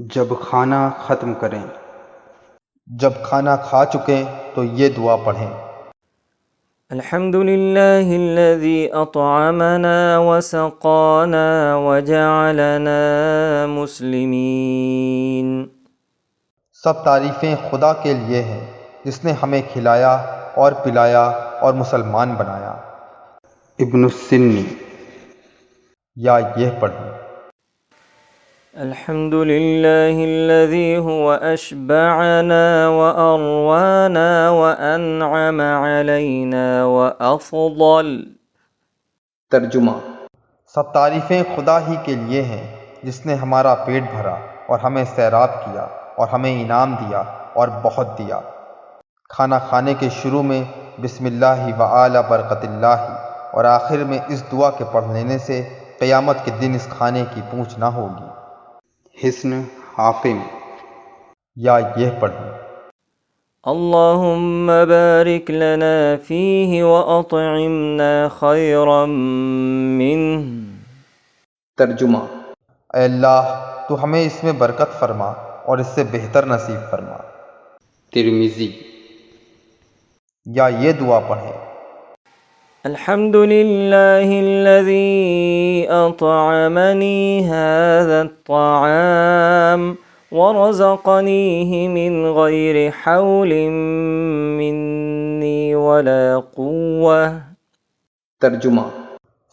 جب کھانا ختم کریں، جب کھانا کھا چکیں تو یہ دعا پڑھیں۔ الحمد لله الذي أطعمنا وسقانا وجعلنا مسلمين۔ سب تعریفیں خدا کے لیے ہیں جس نے ہمیں کھلایا اور پلایا اور مسلمان بنایا۔ ابن السنی۔ یا یہ پڑھیں۔ الحمد لله الذي هو أشبعنا وأروانا وأنعم علينا وأفضل۔ ترجمہ۔ سب تعریفیں خدا ہی کے لیے ہیں جس نے ہمارا پیٹ بھرا اور ہمیں سیراب کیا اور ہمیں انعام دیا اور بہت دیا۔ کھانا کھانے کے شروع میں بسم اللہ وعلی برکت اللہ اور آخر میں اس دعا کے پڑھ لینے سے قیامت کے دن اس کھانے کی پوچھ نہ ہوگی۔ حسن حاکم۔ یا یہ پڑھیں۔ اللهم بارك لنا فيه وأطعمنا خيرا منه۔ ترجمہ۔ اے اللہ تو ہمیں اس میں برکت فرما اور اس سے بہتر نصیب فرما۔ ترمذی۔ یا یہ دعا پڑھیں۔ الحمد لله الذي أطعمني هذا الطعام ورزقنيه من غير حول مني ولا قوة۔ ترجمہ۔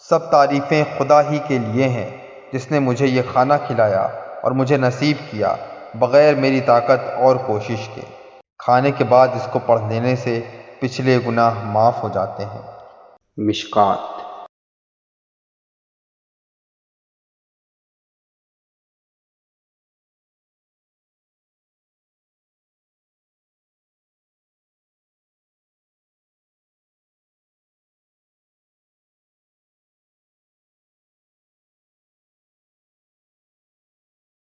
سب تعریفیں خدا ہی کے لیے ہیں جس نے مجھے یہ کھانا کھلایا اور مجھے نصیب کیا بغیر میری طاقت اور کوشش کے۔ کھانے کے بعد اس کو پڑھ لینے سے پچھلے گناہ معاف ہو جاتے ہیں۔ مشکات۔